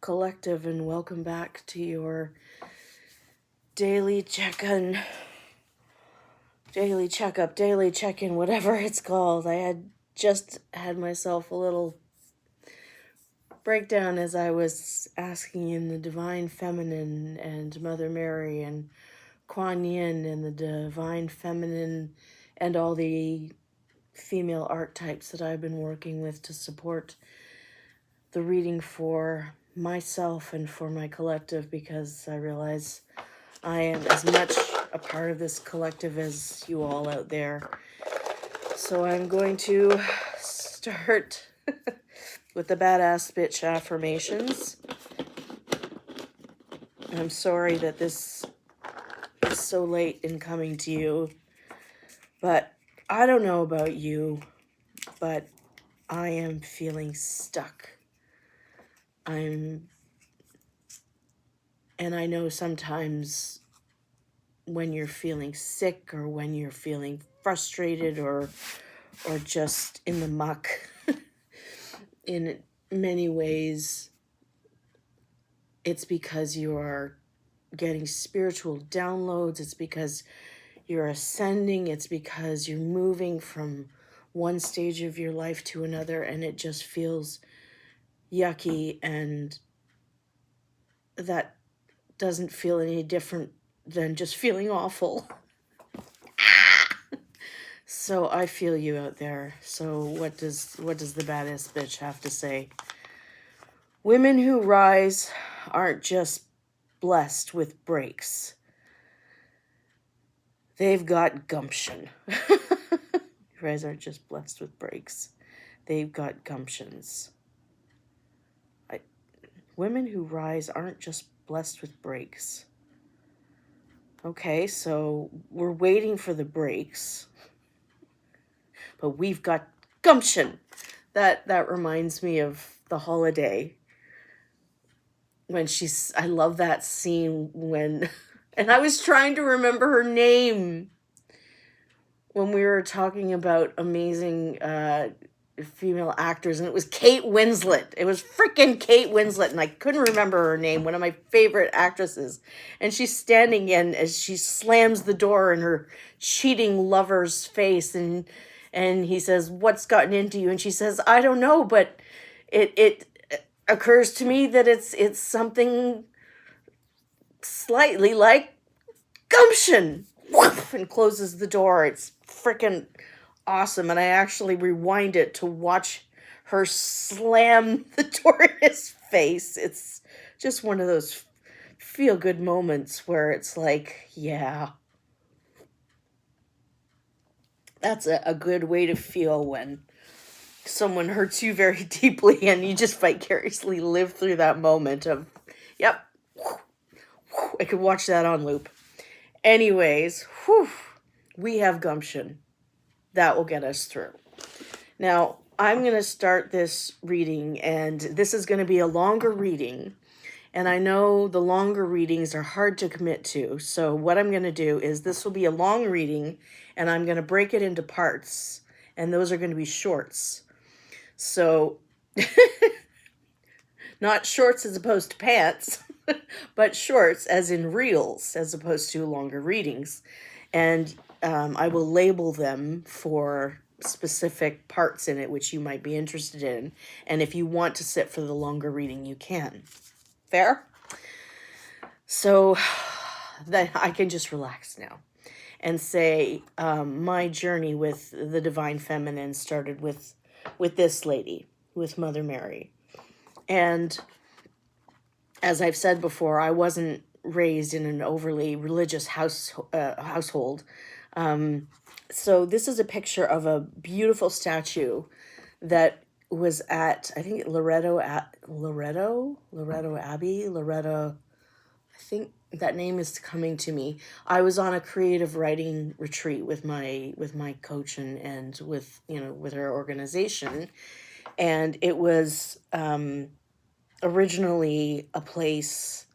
Collective, and welcome back to your daily check-in, daily checkup, daily check-in, whatever it's called. I had just had myself a little breakdown as I was asking in the Divine Feminine and Mother Mary and Kuan Yin and the Divine Feminine and all the female archetypes that I've been working with to support the reading for myself and for my collective, because I realize I am as much a part of this collective as you all out there. So I'm going to start with the badass bitch affirmations. I'm sorry that this is so late in coming to you, but I don't know about you, but I am feeling stuck. And I know sometimes when you're feeling sick or when you're feeling frustrated or just in the muck, in many ways, it's because you are getting spiritual downloads. It's because you're ascending. It's because you're moving from one stage of your life to another, and it just feels yucky, and that doesn't feel any different than just feeling awful. So I feel you out there. So what does the badass bitch have to say? Women who rise aren't just blessed with breaks. They've got gumption. Rise aren't just blessed with breaks. They've got gumptions. Women who rise aren't just blessed with breaks. Okay, so we're waiting for the breaks, but we've got gumption. That reminds me of The Holiday. When I love that scene when, and I was trying to remember her name when we were talking about amazing female actors, and it was Kate Winslet. It was freaking Kate Winslet, and I couldn't remember her name, one of my favorite actresses. And she's standing in as she slams the door in her cheating lover's face, and he says, "What's gotten into you?" And she says, "I don't know, but it occurs to me that it's something slightly like gumption." Woof, and closes the door. It's freaking awesome, and I actually rewind it to watch her slam the door in his face. It's just one of those feel-good moments where it's like, yeah, that's a good way to feel when someone hurts you very deeply and you just vicariously live through that moment of, yep, I could watch that on loop. Anyways, we have gumption. That will get us through. Now, I'm going to start this reading, and this is going to be a longer reading. And I know the longer readings are hard to commit to. So what I'm going to do is this will be a long reading, and I'm going to break it into parts. And those are going to be shorts. So, not shorts as opposed to pants, but shorts as in reels, as opposed to longer readings. And I will label them for specific parts in it which you might be interested in. And if you want to sit for the longer reading, you can. Fair? So that I can just relax now and say my journey with the Divine Feminine started with this lady, with Mother Mary. And as I've said before, I wasn't raised in an overly religious household. So this is a picture of a beautiful statue that was at, I think, Loretto Abbey. I think that name is coming to me. I was on a creative writing retreat with my coach and with her organization, and it was originally a place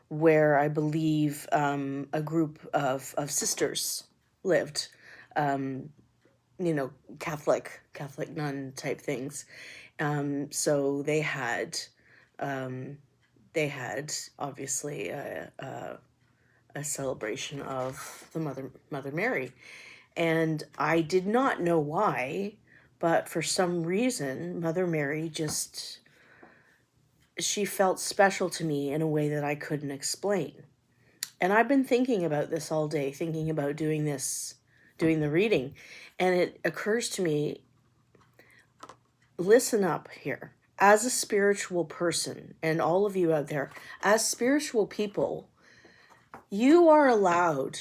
where I believe a group of sisters lived, Catholic nun type things. So they had they had obviously a celebration of the Mother Mary. And I did not know why, but for some reason, Mother Mary just, she felt special to me in a way that I couldn't explain. And I've been thinking about this all day, thinking about doing the reading. And it occurs to me, listen up here. As a spiritual person, and all of you out there, as spiritual people, you are allowed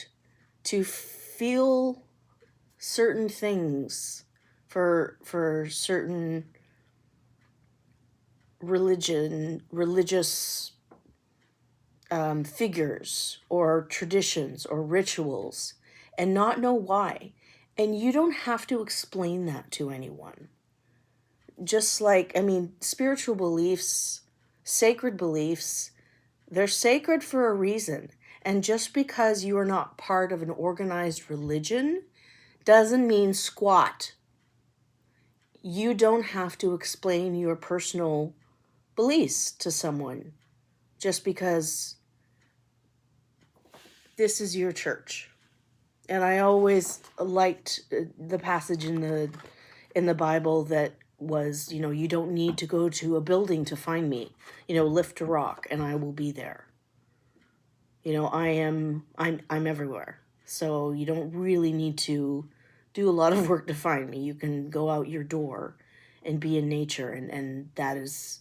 to feel certain things for certain religious figures or traditions or rituals, and not know why. And you don't have to explain that to anyone. Just like, I mean, spiritual beliefs, sacred beliefs, they're sacred for a reason. And just because you are not part of an organized religion doesn't mean squat. You don't have to explain your personal beliefs to someone just because this is your church. And I always liked the passage in the Bible that was, you don't need to go to a building to find me. Lift a rock and I will be there. I'm everywhere. So you don't really need to do a lot of work to find me. You can go out your door and be in nature, and that is,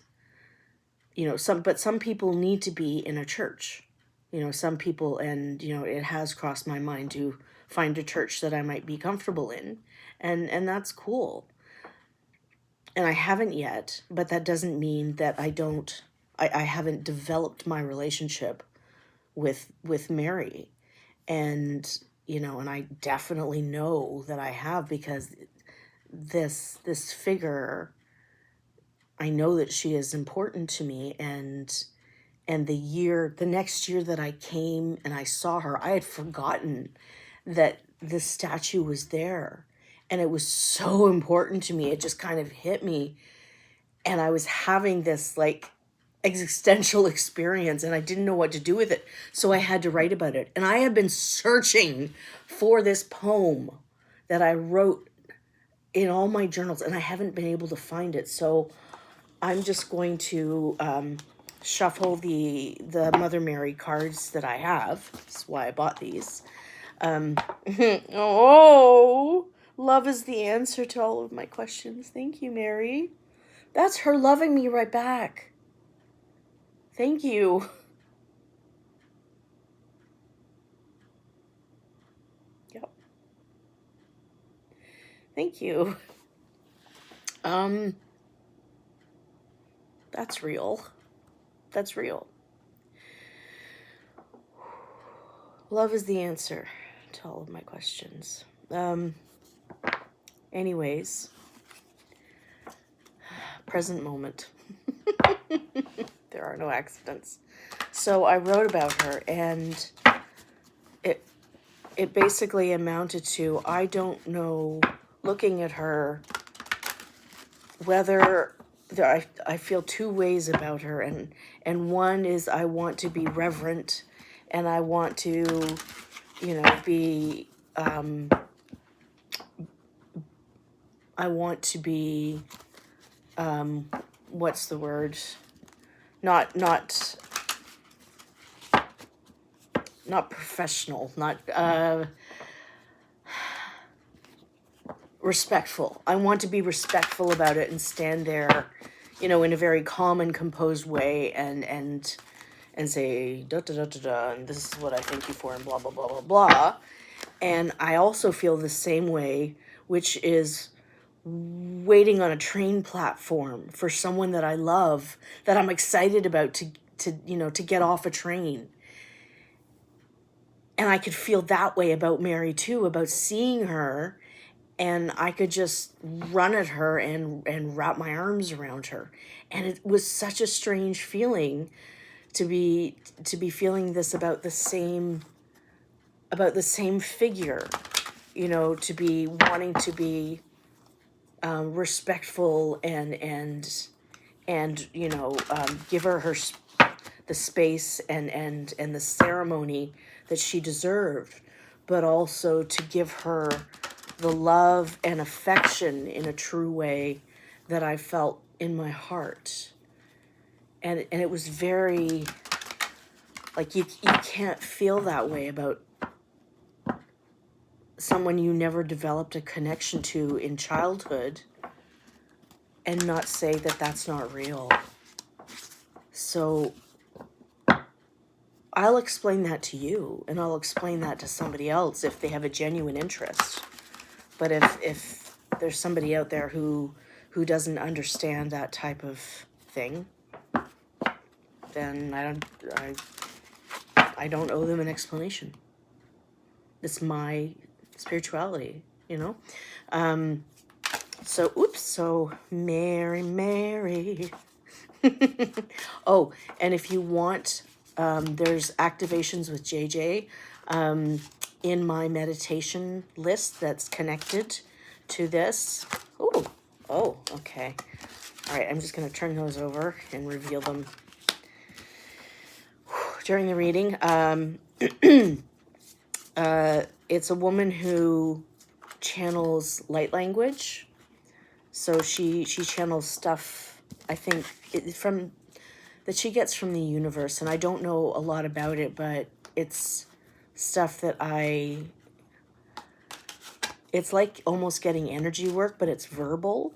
some people need to be in a church. Some people, and it has crossed my mind to find a church that I might be comfortable in, and that's cool. And I haven't yet, but that doesn't mean that I haven't developed my relationship with Mary. And and I definitely know that I have, because this figure, I know that she is important to me. And the next year that I came and I saw her, I had forgotten that the statue was there, and it was so important to me. It just kind of hit me, and I was having this like existential experience, and I didn't know what to do with it. So I had to write about it. And I have been searching for this poem that I wrote in all my journals, and I haven't been able to find it. So I'm just going to shuffle the Mother Mary cards that I have. That's why I bought these. Oh, love is the answer to all of my questions. Thank you, Mary. That's her loving me right back. Thank you. Yep. Thank you. That's real. That's real. Love is the answer to all of my questions. Anyways, present moment. There are no accidents. So I wrote about her, and it basically amounted to, I don't know, looking at her, whether I feel two ways about her, and one is I want to be reverent, and I want to, be, I want to be, what's the word? Not professional, not respectful. I want to be respectful about it and stand there, in a very calm and composed way, and say da da da da da, and this is what I thank you for, and blah blah blah blah blah. And I also feel the same way, which is waiting on a train platform for someone that I love, that I'm excited about to get off a train. And I could feel that way about Mary too, about seeing her, and I could just run at her and wrap my arms around her. And it was such a strange feeling to be feeling this about the same figure, to be wanting to be respectful and give her the space and the ceremony that she deserved, but also to give her the love and affection in a true way that I felt in my heart. And it was very, like, you can't feel that way about someone you never developed a connection to in childhood and not say that that's not real. So I'll explain that to you, and I'll explain that to somebody else if they have a genuine interest. But if there's somebody out there who doesn't understand that type of thing, then I don't owe them an explanation. It's my spirituality, you know? So Mary. Oh, and if you want, there's activations with JJ in my meditation list that's connected to this. Oh, okay. All right, I'm just going to turn those over and reveal them during the reading. It's a woman who channels light language. So she channels stuff, I think, from that she gets from the universe. And I don't know a lot about it, but it's stuff that it's like almost getting energy work, but it's verbal.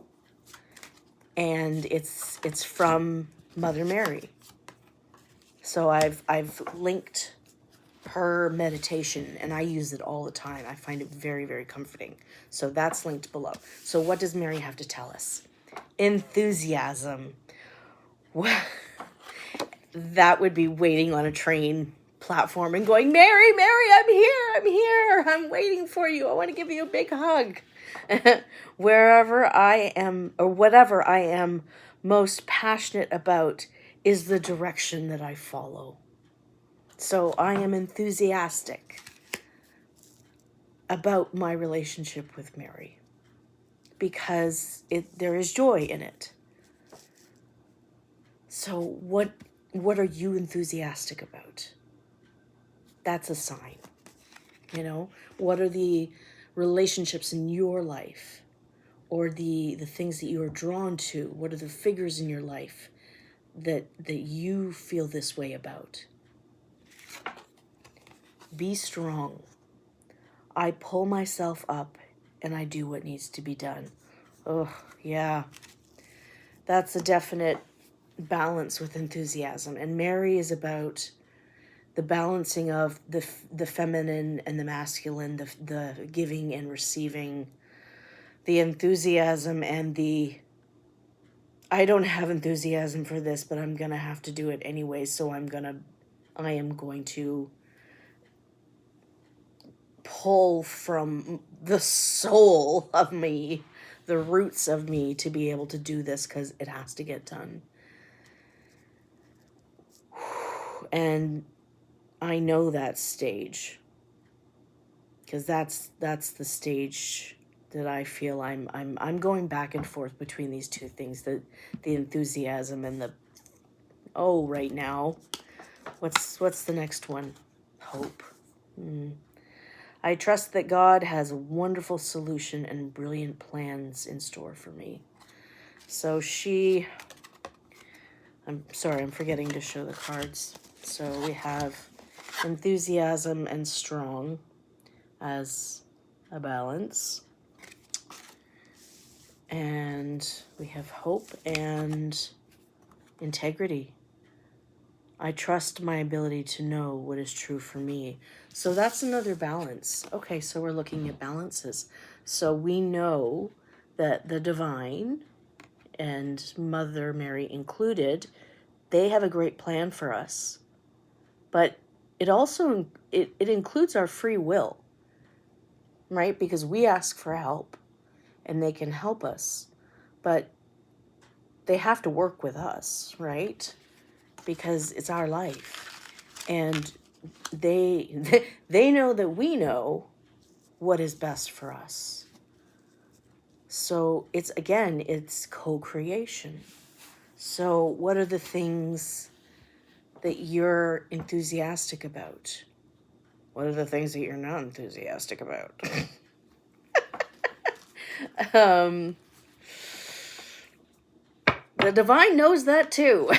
And it's from Mother Mary. So I've linked her meditation, and I use it all the time. I find it very, very comforting. So that's linked below. So what does Mary have to tell us? Enthusiasm. That would be waiting on a train platform and going, Mary, I'm here, I'm waiting for you, I want to give you a big hug. Wherever I am, or whatever I am most passionate about, is the direction that I follow. So I am enthusiastic about my relationship with Mary because there is joy in it. So what are you enthusiastic about? That's a sign. You know, what are the relationships in your life, or the things that you are drawn to? What are the figures in your life that you feel this way about? Be strong. I pull myself up and I do what needs to be done. Oh, yeah. That's a definite balance with enthusiasm. And Mary is about the balancing of the feminine and the masculine, the giving and receiving, the enthusiasm and the, I don't have enthusiasm for this, but I'm going to have to do it anyway. So I am going to pull from the soul of me, the roots of me, to be able to do this because it has to get done. And I know that stage because that's the stage that I feel I'm going back and forth between these two things, the enthusiasm and the, oh, right now, what's the next one? Hope. I trust that God has a wonderful solution and brilliant plans in store for me. So I'm sorry, I'm forgetting to show the cards. So we have enthusiasm and strong as a balance. And we have hope and integrity. I trust my ability to know what is true for me. So that's another balance. Okay, so we're looking at balances. So we know that the divine, and Mother Mary included, they have a great plan for us. But it also, it includes our free will, right? Because we ask for help and they can help us. But they have to work with us, right? Because it's our life. And they know that we know what is best for us. So it's co-creation. So what are the things that you're enthusiastic about? What are the things that you're not enthusiastic about? um, the divine knows that too.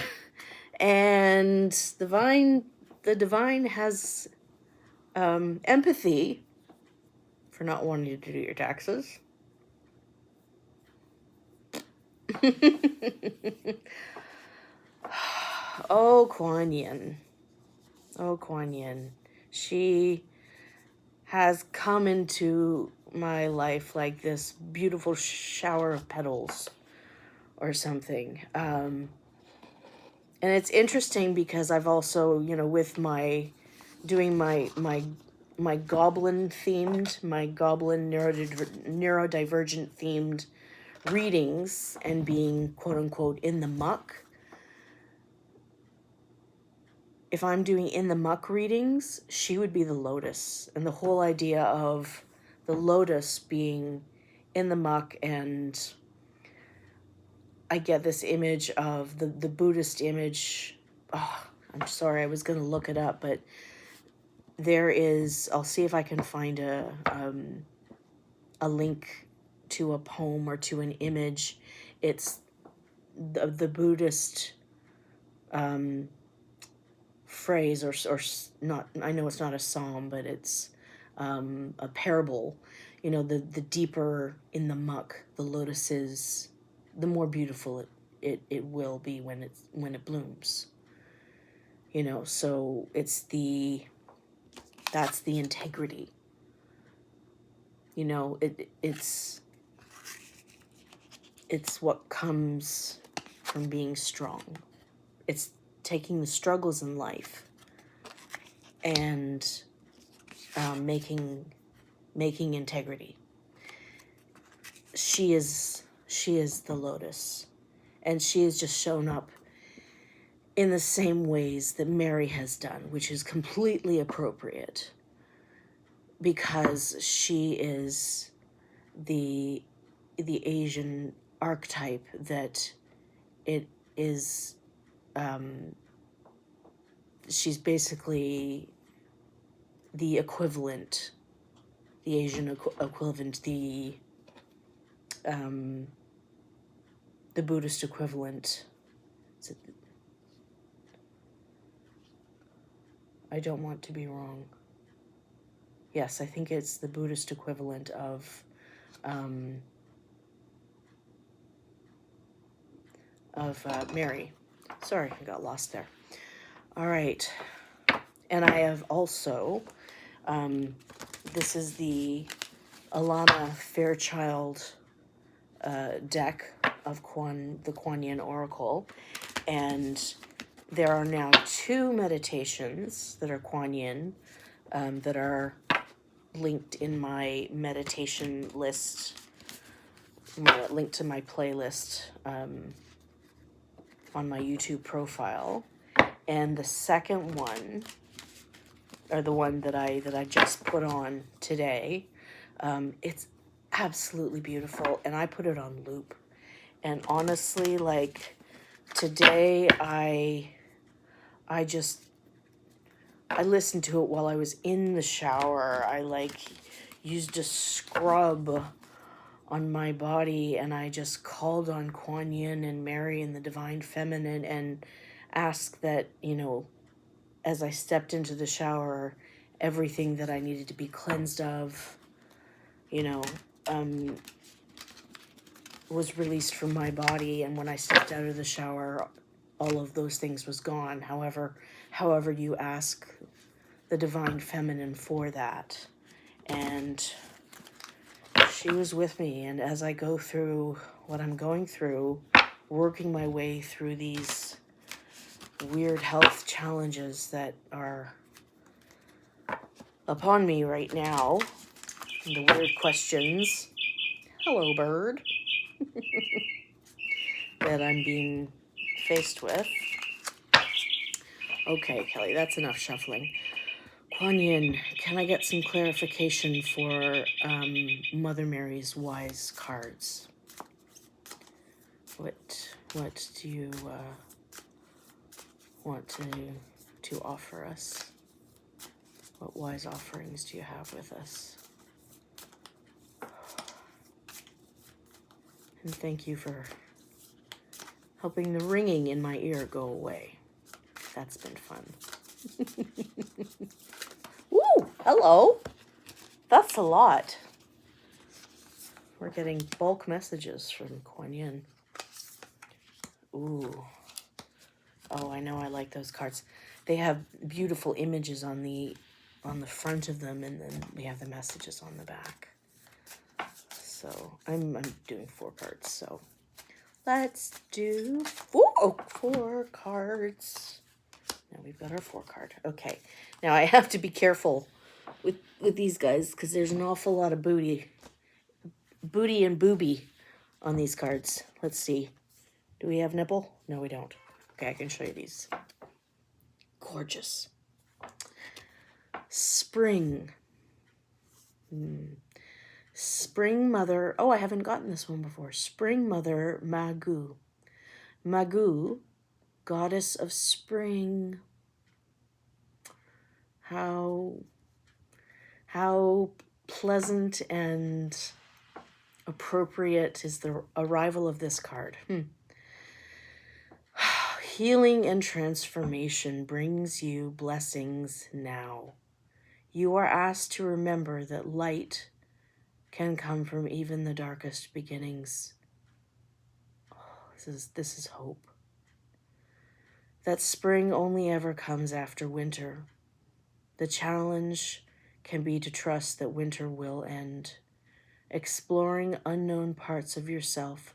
And the divine has empathy for not wanting you to do your taxes. Oh, Kuan Yin. Oh, Kuan Yin. She has come into my life like this beautiful shower of petals or something. And it's interesting because I've also, with doing my goblin themed, my goblin neurodivergent themed readings and being quote unquote in the muck. If I'm doing in the muck readings, she would be the lotus. And the whole idea of the lotus being in the muck, and I get this image of the Buddhist image. Oh, I'm sorry, I was going to look it up, but there is, I'll see if I can find a link to a poem or to an image. It's the Buddhist phrase, or not, I know it's not a psalm, but it's a parable. The deeper in the muck the lotus is, the more beautiful it will be when it blooms. So that's the integrity. It's what comes from being strong. It's taking the struggles in life and making integrity. She is the lotus, and she has just shown up in the same ways that Mary has done, which is completely appropriate because she is the Asian archetype that it is. She's basically the equivalent, the Asian equivalent, the Buddhist equivalent. I don't want to be wrong. Yes, I think it's the Buddhist equivalent of Mary. Sorry, I got lost there. All right. And I have also, this is the Alana Fairchild deck of the Kuan Yin Oracle. And there are now 2 meditations that are Kuan Yin that are linked in my meditation list, linked to my playlist on my YouTube profile. And the second one, or the one that I just put on today, it's absolutely beautiful, and I put it on loop. And honestly, like today, I listened to it while I was in the shower. I used a scrub on my body, and I just called on Kuan Yin and Mary and the Divine Feminine and asked that, as I stepped into the shower, everything that I needed to be cleansed of, was released from my body. And when I stepped out of the shower, all of those things was gone. However you ask the Divine Feminine for that. And she was with me. And as I go through what I'm going through, working my way through these weird health challenges that are upon me right now, the weird questions, hello bird, that I'm being faced with. Okay, Kelly, that's enough shuffling. Kuan Yin, can I get some clarification for Mother Mary's wise cards? What do you want to offer us? What wise offerings do you have with us? And thank you for helping the ringing in my ear go away. That's been fun. Woo! Hello! That's a lot. We're getting bulk messages from Kuan Yin. Ooh. Oh, I know I like those cards. They have beautiful images on the front of them, and then we have the messages on the back. So I'm doing 4 cards. So let's do 4 cards. Now we've got our 4 card. Okay. Now I have to be careful with these guys because there's an awful lot of booty and booby on these cards. Let's see. Do we have nipple? No, we don't. Okay, I can show you these. Gorgeous. Spring. Spring Mother. Oh, I haven't gotten this one before. Spring Mother Magu. Magu, goddess of spring. How pleasant and appropriate is the arrival of this card. Healing and transformation brings you blessings now. You are asked to remember that light can come from even the darkest beginnings. Oh, this is hope. That spring only ever comes after winter. The challenge can be to trust that winter will end. Exploring unknown parts of yourself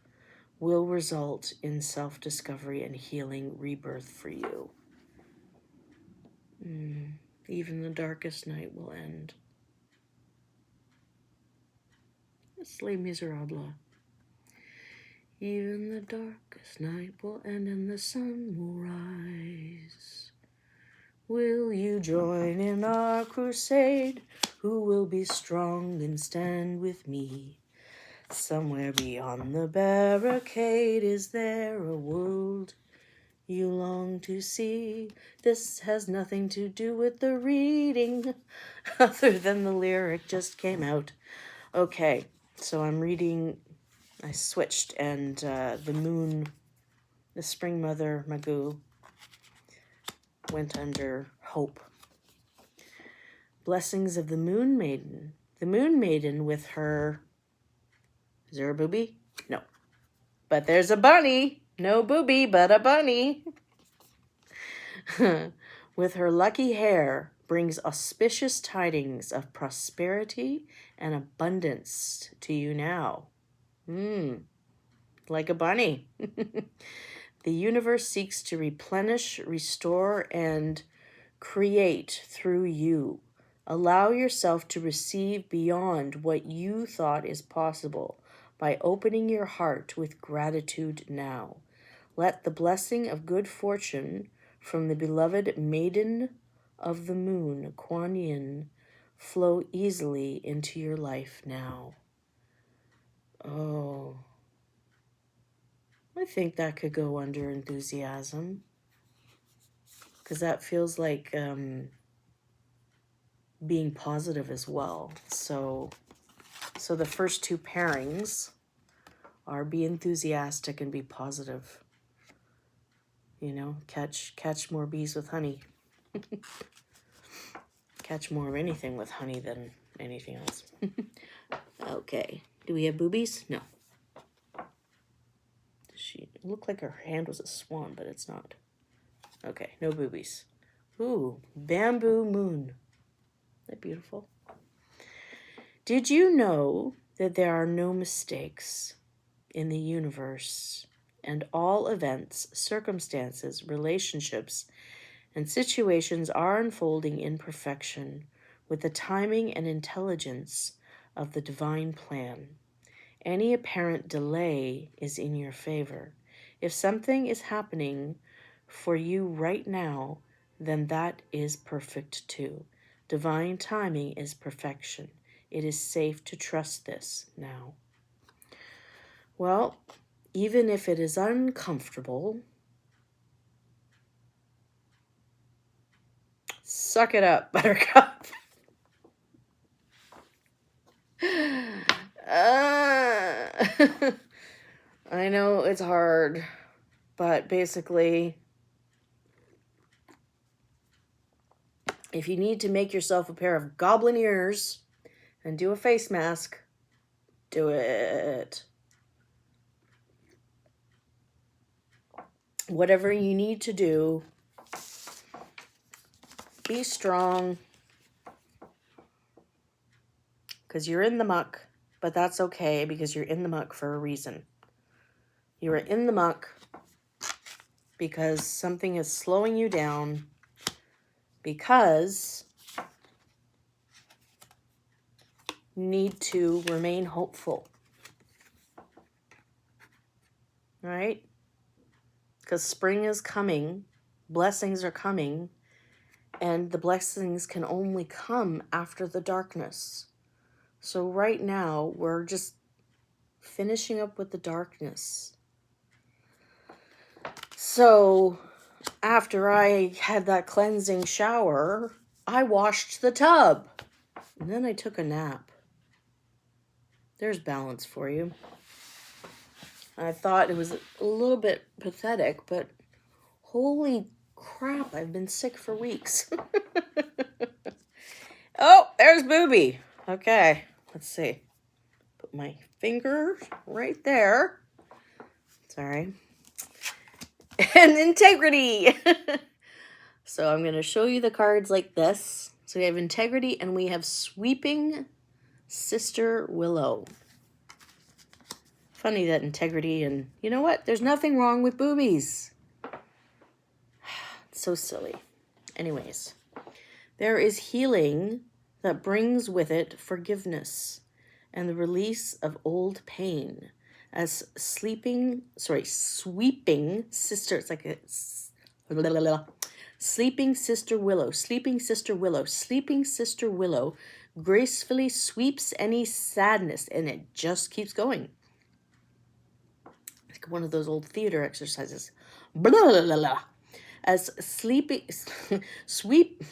will result in self-discovery and healing rebirth for you. Even the darkest night will end. It's Les Miserables. Even the darkest night will end and the sun will rise. Will you join in our crusade? Who will be strong and stand with me? Somewhere beyond the barricade, is there a world you long to see? This has nothing to do with the reading, other than the lyric just came out. Okay, so I'm reading, I switched, and the moon, the Spring Mother Magu, went under hope. Blessings of the Moon Maiden. The Moon Maiden with her... Is there a booby? No. But there's a bunny. No booby, but a bunny. With her lucky hair brings auspicious tidings of prosperity and abundance to you now. Like a bunny. The universe seeks to replenish, restore, and create through you. Allow yourself to receive beyond what you thought is possible by opening your heart with gratitude now. Let the blessing of good fortune from the beloved Maiden of the Moon, Kuan Yin, flow easily into your life now. Oh, I think that could go under enthusiasm, because that feels like being positive as well. So the first 2 pairings are be enthusiastic and be positive. You know, catch more bees with honey. Catch more of anything with honey than anything else. Okay. Do we have boobies? No. She looked like her hand was a swan, but it's not. Okay, no boobies. Ooh, Bamboo Moon. Isn't that beautiful? Did you know that there are no mistakes in the universe, and all events, circumstances, relationships, and situations are unfolding in perfection with the timing and intelligence of the divine plan? Any apparent delay is in your favor. If something is happening for you right now, then that is perfect too. Divine timing is perfection. It is safe to trust this now. Well, even if it is uncomfortable, Suck it up, Buttercup. I know it's hard, but basically, if you need to make yourself a pair of goblin ears and do a face mask, do it. Whatever you need to do, be strong, because you're in the muck, but that's okay, because you're in the muck for a reason. You are in the muck because something is slowing you down, because you need to remain hopeful. All right? Because spring is coming, blessings are coming, and the blessings can only come after the darkness. So right now, we're just finishing up with the darkness. So after I had that cleansing shower, I washed the tub. And then I took a nap. There's balance for you. I thought it was a little bit pathetic, but holy crap, I've been sick for weeks. Oh, there's Booby. Okay, let's see. Put my finger right there. Sorry. And integrity. So I'm going to show you the cards like this. So we have integrity and we have sweeping Sister Willow. Funny that integrity, and you know what? There's nothing wrong with boobies. It's so silly. Anyways, there is healing that brings with it forgiveness and the release of old pain as sweeping sister, it's like a sleeping Sister Willow, sleeping Sister Willow, sleeping Sister Willow gracefully sweeps any sadness, and it just keeps going. Like one of those old theater exercises. Blah, blah, blah, blah. As sleeping sweep.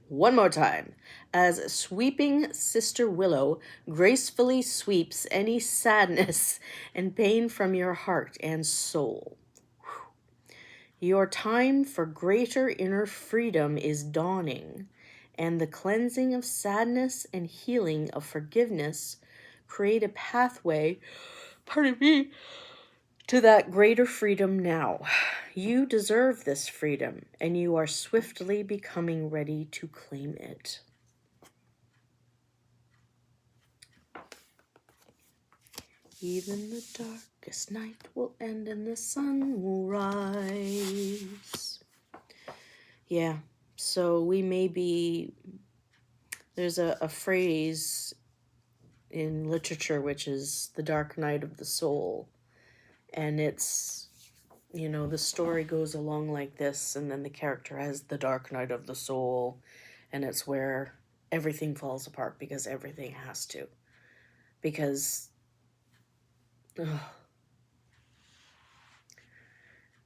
One more time. As sweeping Sister Willow gracefully sweeps any sadness and pain from your heart and soul. Your time for greater inner freedom is dawning, and the cleansing of sadness and healing of forgiveness create a pathway, to that greater freedom now. You deserve this freedom, and you are swiftly becoming ready to claim it. Even the darkest night will end and the sun will rise. Yeah, so we may be... There's a phrase in literature which is the dark night of the soul. And it's, you know, the story goes along like this, and then the character has the dark night of the soul, and it's where everything falls apart because everything has to. Because...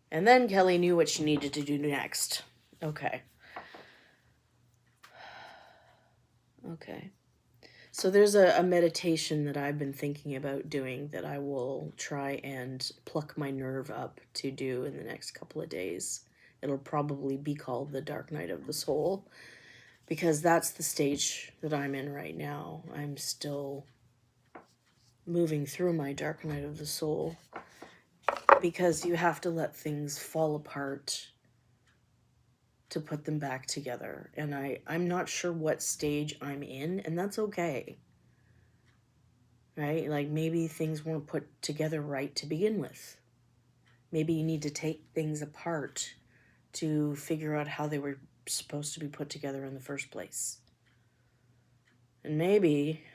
And then Kelly knew what she needed to do next. Okay. So there's a meditation that I've been thinking about doing that I will try and pluck my nerve up to do in the next couple of days. It'll probably be called the Dark Night of the Soul, because that's the stage that I'm in right now. I'm still moving through my Dark Night of the Soul, because you have to let things fall apart to put them back together. And I'm not sure what stage I'm in, and that's okay. Right? Like maybe things weren't put together right to begin with. Maybe you need to take things apart to figure out how they were supposed to be put together in the first place. And maybe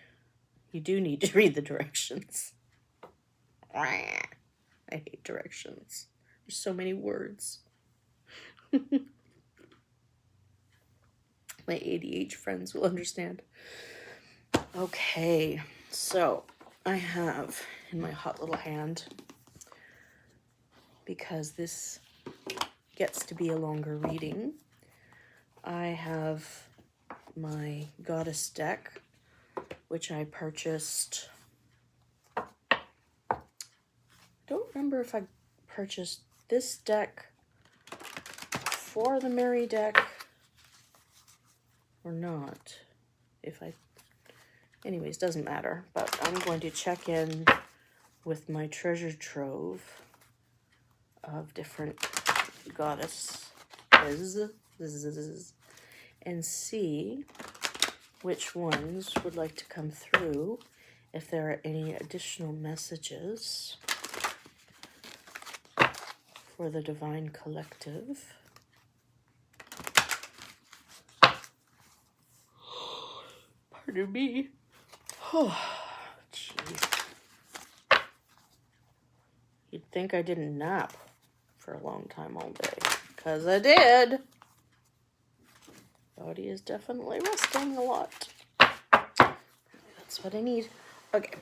you do need to read the directions. I hate directions. There's so many words. My ADH friends will understand. Okay, so I have in my hot little hand, because this gets to be a longer reading, I have my Goddess deck, which I purchased. I don't remember if I purchased this deck for the Mary deck or not. Anyways, doesn't matter, but I'm going to check in with my treasure trove of different goddesses and see which ones would like to come through, if there are any additional messages for the Divine Collective. Pardon me. Oh, jeez. You'd think I didn't nap for a long time all day, because I did. Body is definitely resting a lot. That's what I need. Okay.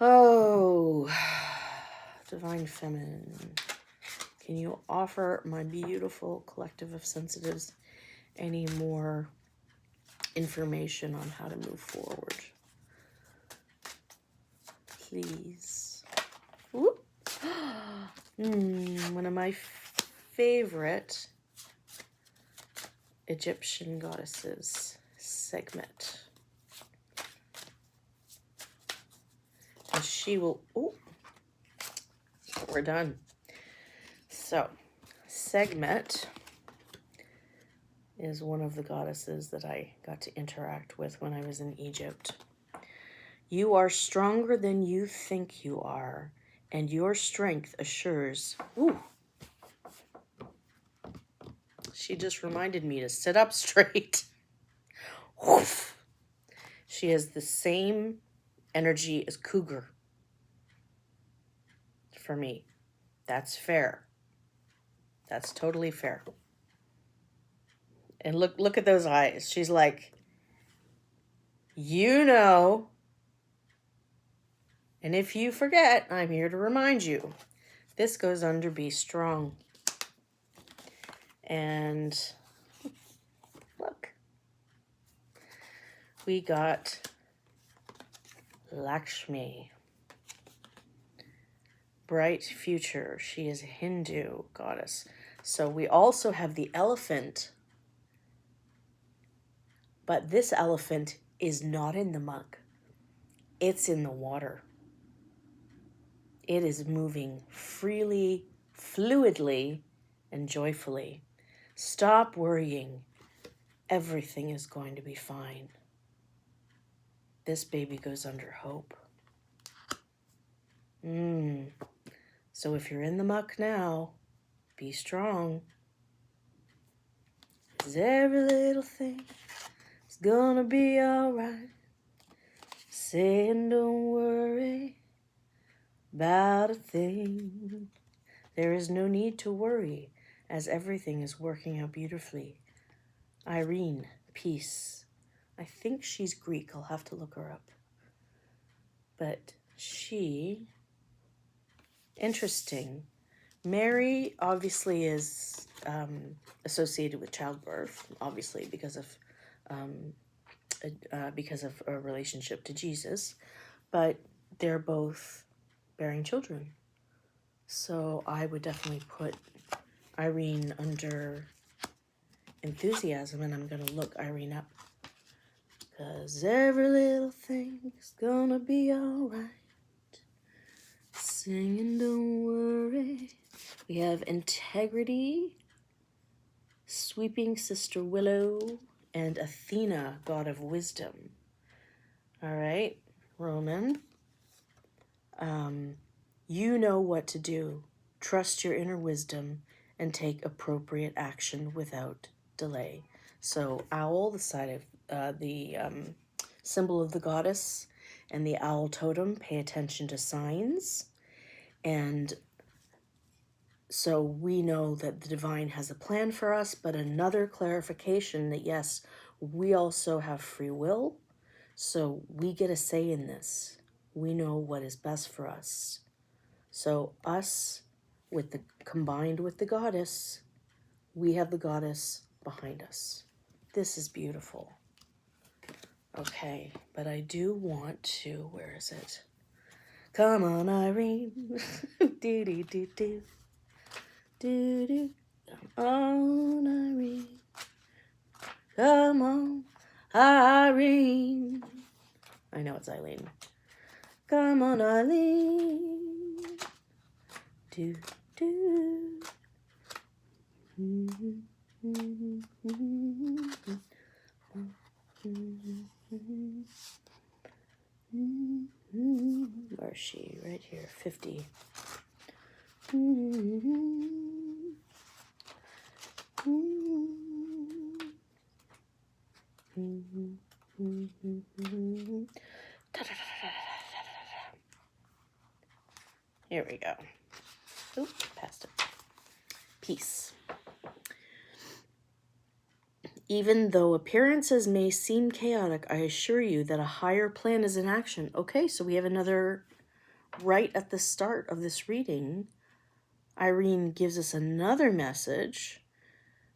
Oh, Divine Feminine. Can you offer my beautiful collective of sensitives any more information on how to move forward? Please. Whoop. One of my favorite Egyptian goddesses, Sekhmet. And she will... Oh, we're done. So, Sekhmet is one of the goddesses that I got to interact with when I was in Egypt. You are stronger than you think you are, and your strength assures... Ooh. She just reminded me to sit up straight. Woof. She has the same energy as Cougar. For me. That's fair. That's totally fair. And look at those eyes. She's like, you know. And if you forget, I'm here to remind you. This goes under Be Strong. And look. We got Lakshmi. Bright future. She is a Hindu goddess. So we also have the elephant. But this elephant is not in the muck. It's in the water. It is moving freely, fluidly, and joyfully. Stop worrying. Everything is going to be fine. This baby goes under hope. So if you're in the muck now, be strong. 'Cause every little thing is gonna be alright. Saying don't worry about a thing. There is no need to worry, as everything is working out beautifully. Irene, peace. I think she's Greek. I'll have to look her up. But she... Interesting. Mary obviously is associated with childbirth, obviously because of a relationship to Jesus, but they're both bearing children. So I would definitely put Irene under enthusiasm, and I'm gonna look Irene up. 'Cause every little thing's gonna be alright. Singing don't worry. We have Integrity, Sweeping Sister Willow, and Athena, God of Wisdom. All right, Roman. You know what to do. Trust your inner wisdom and take appropriate action without delay. So owl, the side of the symbol of the goddess, and the owl totem, pay attention to signs. And so we know that the divine has a plan for us, but another clarification that yes, we also have free will. So we get a say in this. We know what is best for us. So us combined with the goddess, we have the goddess behind us. This is beautiful. Okay, but I do want to, where is it? Come on, Irene. do do do do. Do do. Come on, Irene. Come on, Irene. I know it's Eileen. Come on, Eileen. Do do. Where's she? Right here, 50. Here we go. Oop, passed it. Peace. Even though appearances may seem chaotic, I assure you that a higher plan is in action. Okay, so we have another, right at the start of this reading, Irene gives us another message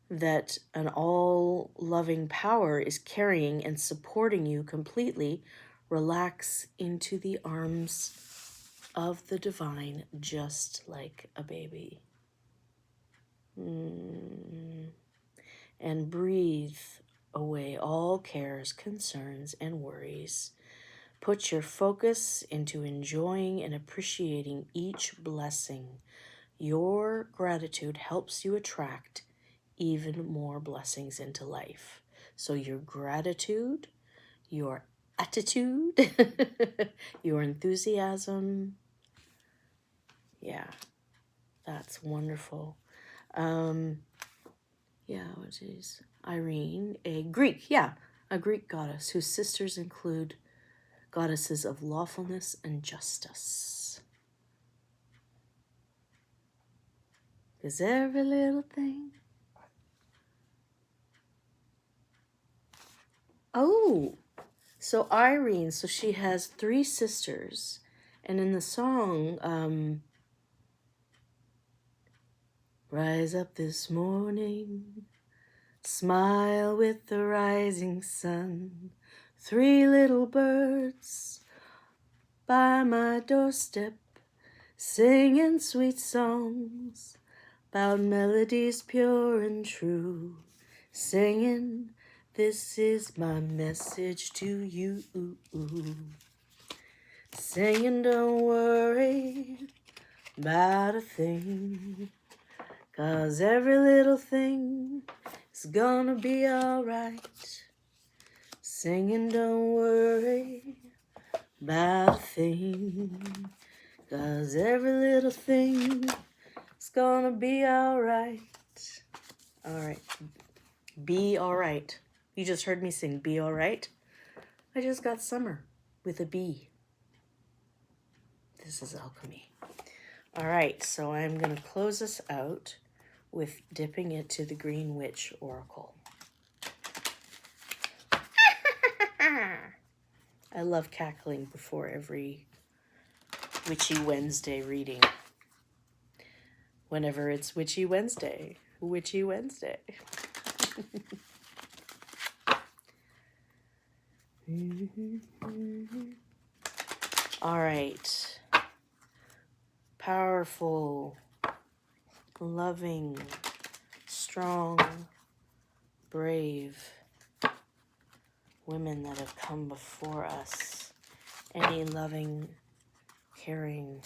that an all-loving power is carrying and supporting you completely. Relax into the arms of the divine, just like a baby. And breathe away all cares, concerns, and worries. Put your focus into enjoying and appreciating each blessing. Your gratitude helps you attract even more blessings into life. So your gratitude, your attitude, your enthusiasm. Yeah, that's wonderful. Yeah, what is Irene? A Greek goddess whose sisters include goddesses of lawfulness and justice. Is every little thing. Oh, so Irene, so she has 3 sisters. And in the song, rise up this morning, smile with the rising sun. 3 little birds by my doorstep, singing sweet songs about melodies pure and true. Singing, this is my message to you. Singing, don't worry about a thing, 'cause every little thing is gonna be alright. Singing, don't worry about a thing, 'cause every little thing is gonna be alright. Alright. Be alright. You just heard me sing Be Alright. I just got summer with a B. This is alchemy. Alright, so I'm going to close this out with dipping it to the Green Witch Oracle. I love cackling before every Witchy Wednesday reading. Whenever it's Witchy Wednesday. Witchy Wednesday. All right. Powerful, loving, strong, brave women that have come before us. Any loving, caring,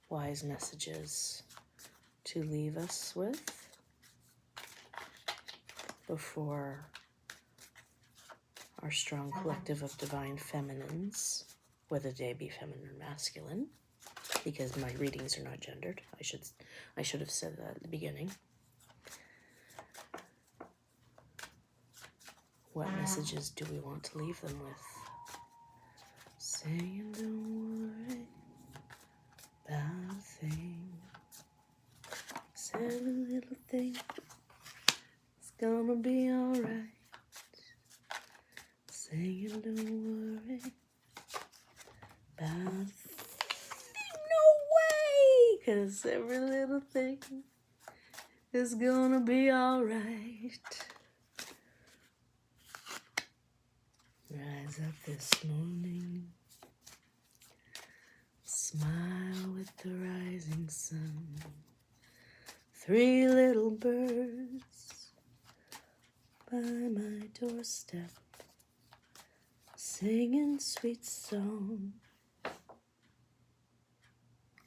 wise messages to leave us with before our strong collective of divine feminines, whether they be feminine or masculine, because my readings are not gendered. I should have said that at the beginning. What messages do we want to leave them with? Saying don't worry about a thing. Every little thing, it's gonna be alright. Saying don't worry about a thing. No way! 'cause every little thing is gonna be alright. Rise up this morning, smile with the rising sun. 3 little birds by my doorstep, singing sweet song.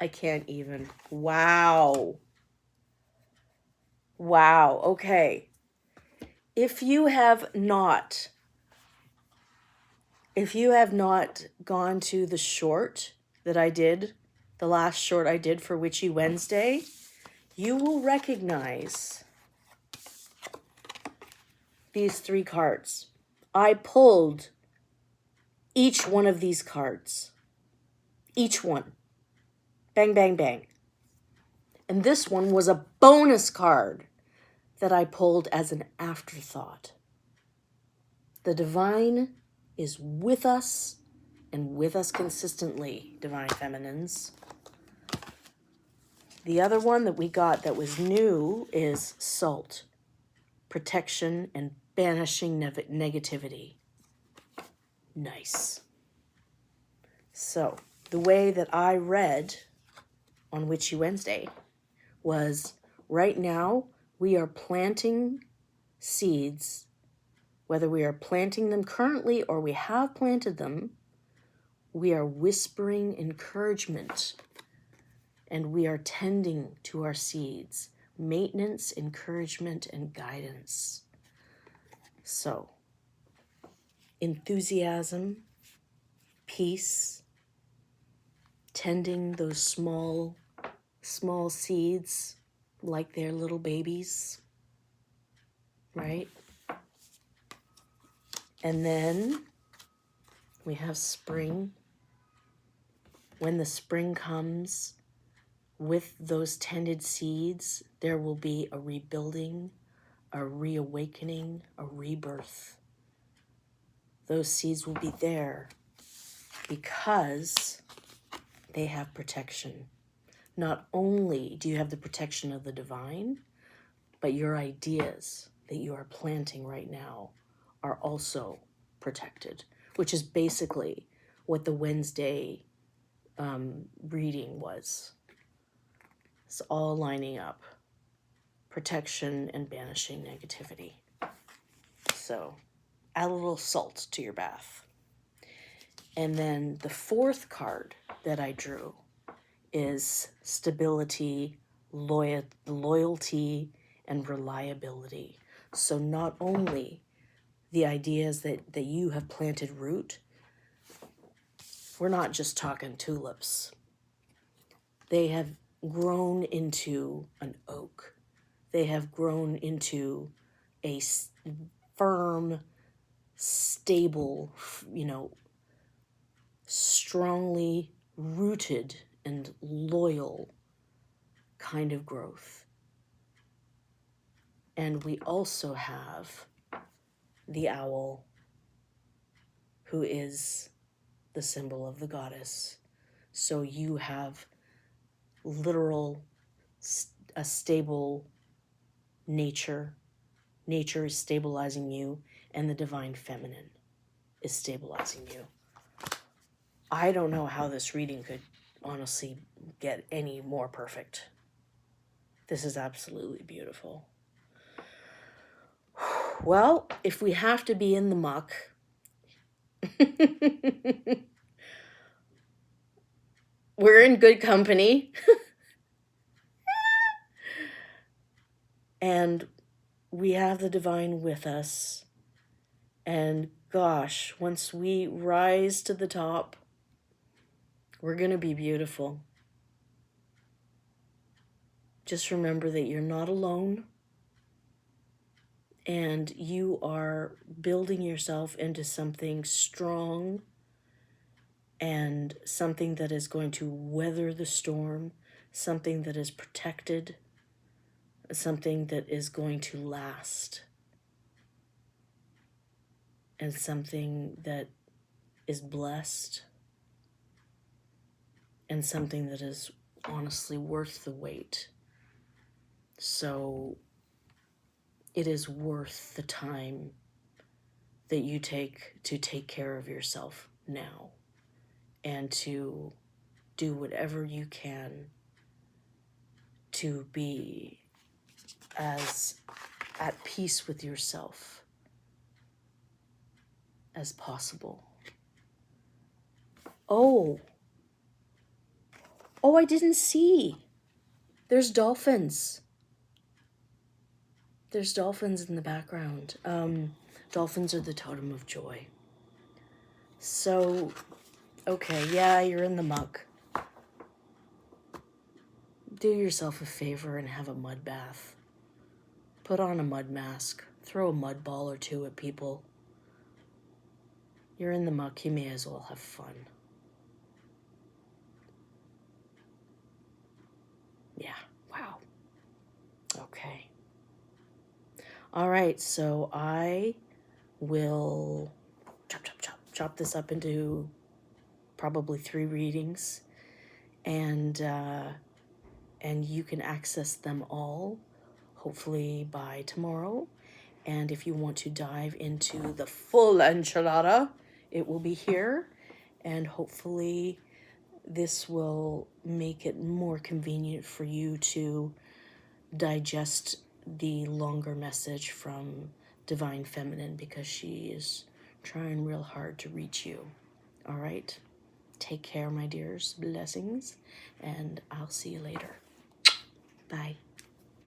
I can't even. Wow. Wow. Okay. If you have not gone to the short that I did, the last short I did for Witchy Wednesday, you will recognize these 3 cards. I pulled each one of these cards. Each one. Bang, bang, bang. And this one was a bonus card that I pulled as an afterthought. The divine is with us and with us consistently, divine feminines. The other one that we got that was new is salt, protection and banishing negativity. Nice. So the way that I read on Witchy Wednesday was right now we are planting seeds. Whether we are planting them currently or we have planted them, we are whispering encouragement and we are tending to our seeds. Maintenance, encouragement, and guidance. So, enthusiasm, peace, tending those small seeds like they're little babies, right? And then we have spring. When the spring comes with those tended seeds, there will be a rebuilding, a reawakening, a rebirth. Those seeds will be there because they have protection. Not only do you have the protection of the divine, but your ideas that you are planting right now are also protected, which is basically what the Wednesday reading was. It's all lining up. Protection and banishing negativity. So add a little salt to your bath. And then the 4th card that I drew is stability, loyalty, and reliability. So not only the ideas that you have planted root, we're not just talking tulips. They have grown into an oak. They have grown into a firm, stable, strongly rooted and loyal kind of growth. And we also have the owl, who is the symbol of the goddess. So you have a stable nature. Nature is stabilizing you, and the divine feminine is stabilizing you. I don't know how this reading could honestly get any more perfect. This is absolutely beautiful. Well, if we have to be in the muck, we're in good company. And we have the divine with us. And gosh, once we rise to the top, we're going to be beautiful. Just remember that you're not alone. And you are building yourself into something strong and something that is going to weather the storm, something that is protected, something that is going to last, and something that is blessed, and something that is honestly worth the wait. So it is worth the time that you take to take care of yourself now and to do whatever you can to be as at peace with yourself as possible. Oh, I didn't see. There's dolphins. There's dolphins in the background. Dolphins are the totem of joy. So, okay, yeah, you're in the muck. Do yourself a favor and have a mud bath. Put on a mud mask. Throw a mud ball or two at people. You're in the muck, you may as well have fun. Yeah, wow. Okay. All right, so I will chop this up into probably 3 readings, and you can access them all hopefully by tomorrow. And if you want to dive into the full enchilada, it will be here, and hopefully this will make it more convenient for you to digest the longer message from Divine Feminine, because she is trying real hard to reach you. All right? Take care, my dears. Blessings, and I'll see you later. Bye.